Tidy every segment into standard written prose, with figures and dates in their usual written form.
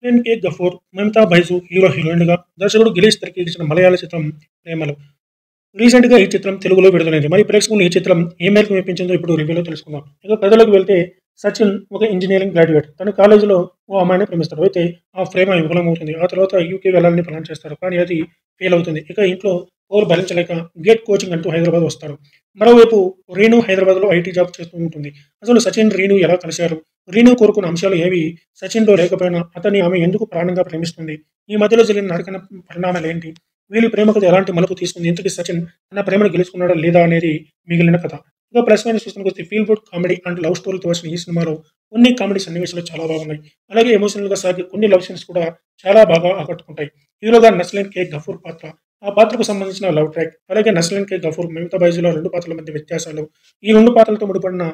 NK Gafoor, Mamitha Baiju hero, హీరోయిన్‌లుగా, దర్శకుడు గిరీష్ తెరకెక్కించిన మలయాళ చిత్రం 'ప్రేమలు'. రీసెంట్‌గా ఈ చిత్రం తెలుగులో విడుదలైంది. మరి ప్రేక్షకులను ఈ చిత్రం ఏ మేరకు మెప్పించిందో ఇప్పుడు రివ్యూలో తెలుసుకుందాం. ఇక కథలోకి వెళ్తే సచిన్ ఒక ఇంజినీరింగ్ గ్రాడ్యుయేట్. తన కాలేజీలో ఓ అమ్మాయిని ప్రేమిస్తాడు. అయితే ఆ ప్రేమ విఫలమవుతుంది. ఆ తర్వాత యూకే వెళ్లాలని ప్లాన్ చేస్తాడు. కానీ అది ఫెయిల్ అవుతుంది. ఇక ఇంట్లో పోరు భరించలేక గేట్ కోచింగ్ అంటూ హైదరాబాద్ వస్తాడు. మరోవైపు రీను హైదరాబాద్‌లో ఐటీ జాబ్ చేస్తూ ఉంటుంది. అసలు సచిన్, రీను ఎలా కలిశారు? రీను కోరుకున్న అంశాలు ఏవి? సచిన్‌లో లేకపోయినా అతన్ని ఆమె ఎందుకు ప్రాణంగా ప్రేమిస్తుంది? ఈ మధ్యలో జరిగిన నడకన పరిణామాలేంటి? వీళ్ళ ప్రేమ కథ ఎలాంటి మలుపు తీసుకుంది? ఇంతకీ సచిన్ తన ప్రేమను గెలుచుకున్నాడా లేదా అనేది మిగిలిన కథ. ఇక ప్లస్ మైనస్ విషయానికొస్తే feel good comedy and love స్టోరీతో వచ్చిన ఈ సినిమాలో కొన్ని కామెడీ సన్నివేశాలు చాలా బాగున్నాయి. అలాగే ఎమోషనల్‌గా సాగే కొన్ని లవ్ సీన్స్ కూడా చాలా బాగా ఆకట్టుకుంటాయి. హీరోగా నస్లీన్ కే గఫూర్ పాత్ర, ఆ పాత్రకు సంబంధించిన లవ్ ట్రాక్, అలాగే నస్లీన్ కే గఫూర్, మమితా బైజుల 2 పాత్రల మధ్య వ్యత్యాసాలు, ఈ 2 పాత్రలతో ముడిపడిన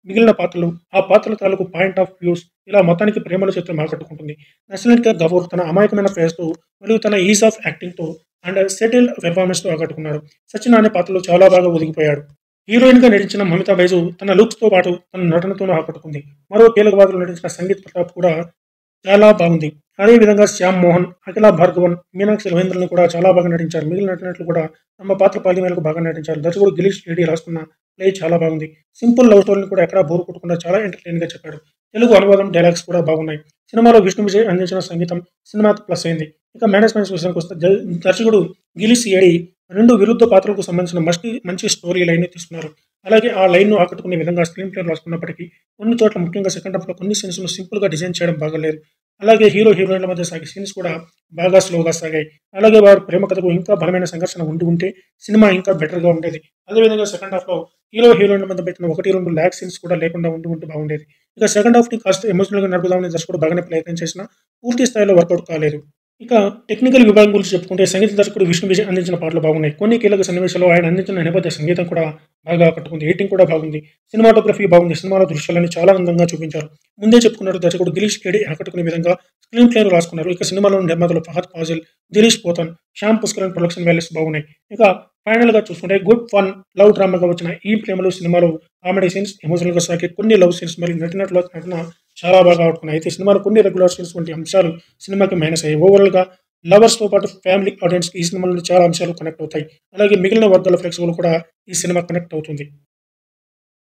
మిగిలిన పాత్రలు, ఆ పాత్రల తాలూకు పాయింట్ ఆఫ్ వ్యూస్, ఇలా మొత్తానికి ప్రేమల చిత్రం ఆకట్టుకుంటుంది. నస్లీన్ కే గఫూర్ తన అమాయకమైన ఫేస్‌తో మరియు తన ఈజ్ ఆఫ్ యాక్టింగ్‌తో అండ్ సెటిల్ పెర్ఫార్మెన్స్‌తో ఆకట్టుకున్నాడు. సచిన్ అనే పాత్రలో చాలా బాగా ఒదిగిపోయాడు. హీరోయిన్‌గా నటించిన మమితా బైజు తన లుక్స్‌తో పాటు తన నటనతోనూ ఆకట్టుకుంది. మరో కీలక పాత్రలో నటించిన సంగీత్ ప్రతాప్ కూడా చాలా బాగుంది. అదే విధంగా శ్యామ్ మోహన్, అఖిల భార్గవన్, మీనాక్షి రవీంద్రన్ కూడా చాలా బాగా నటించారు. మిగిలిన నటీనటులు కూడా తమ పాత్ర పరిధి బాగా నటించారు. దర్శకుడు గిరీష్ రెడ్డి రాసుకున్న ప్లే చాలా బాగుంది. సింపుల్ లవ్ స్టోరీని కూడా ఎక్కడా బోర్ కొట్టకుండా చాలా ఎంటర్‌టైనింగ్‌గా చెప్పాడు. తెలుగు అనువాదం, డైలాగ్స్ కూడా బాగున్నాయి. సినిమాలో విష్ణు విజయ్ అందించిన సంగీతం సినిమాకు ప్లస్ అయింది. ఇక మేనేజ్‌మెంట్స్ విషయానికొస్తే దర్శకుడు గిరీష్ ఏడి 2 విరుద్ధ పాత్రలకు సంబంధించిన మంచి స్టోరీ లైన్‌ని తీసుకున్నారు. అలాగే ఆ లైన్‌ను ఆకట్టుకునే విధంగా స్క్రీన్ ప్లే రాసుకున్నప్పటికీ కొన్ని చోట్ల ముఖ్యంగా సెకండ్ హాఫ్‌లో కొన్ని సీన్స్‌ను సింపుల్‌గా డిజైన్ చేయడం బాగాలేదు. అలాగే హీరో, హీరోయిన్‌ల మధ్య సాగే సీన్స్ కూడా బాగా స్లోగా సాగాయి. అలాగే వారి ప్రేమ కథకు ఇంకా బలమైన సంఘర్షణ ఉంటే సినిమా ఇంకా బెటర్‌గా ఉండేది. అదేవిధంగా సెకండ్ హాఫ్‌లో హీరో, హీరోయిన్‌ల మధ్య పెట్టిన 1, 2 ల్యాగ్ సీన్స్ కూడా లేకుండా ఉంటే బాగుండేది. ఇక సెకండ్ హాఫ్‌ని కాస్త ఎమోషనల్‌గా నడుపుదామని దర్శకుడు బాగానే ప్రయత్నం చేసినా పూర్తి స్థాయిలో వర్కౌట్ కాలేదు. ఇక టెక్నికల్ విభాగం గురించి చెప్పుకుంటే సంగీత దర్శకుడు విష్ణు విజయ్ అందించిన పాటలు బాగున్నాయి. కొన్ని కీలక సన్నివేశాల్లో ఆయన అందించిన నేపథ్య సంగీతం కూడా బాగా ఆకట్టుకుంది. ఎడిటింగ్ కూడా బాగుంది. సినిమాటోగ్రఫీ బాగుంది. సినిమాలో దృశ్యాలను చాలా అందంగా చూపించారు. ముందే చెప్పుకున్నట్టు దర్శకుడు గిరీష్ ఏడి ఆకట్టుకునే విధంగా స్క్రీన్ ప్లేను రాసుకున్నారు. ఇక సినిమాలోని నిర్మాతలు ఫహద్ ఫాజిల్, దిలీష్ పోతన్, శ్యామ్ పుష్కరన్ ప్రొడక్షన్ వాల్యూస్ బాగున్నాయి. ఇక ఫైనల్‌గా చూసుకుంటే గుడ్ ఫన్ లవ్ డ్రామాగా వచ్చిన ఈ ప్రేమలు సినిమాలో కామెడీ సీన్స్, ఎమోషనల్‌గా సాగే కొన్ని లవ్ సీన్స్ మరియు నటీనటుల నటన చాలా బాగా ఆకట్టుకున్నాయి. అయితే సినిమాలో కొన్ని రెగ్యులర్ సీన్స్ వంటి అంశాలు సినిమాకి మైనస్ అయ్యాయి. ఓవరాల్‌గా లవర్స్‌తో పాటు ఫ్యామిలీ ఆడియన్స్‌కి ఈ సినిమా నుండి చాలా అంశాలు కనెక్ట్ అవుతాయి. అలాగే మిగిలిన వర్గాల ప్రేక్షకులు కూడా ఈ సినిమా కనెక్ట్ అవుతుంది.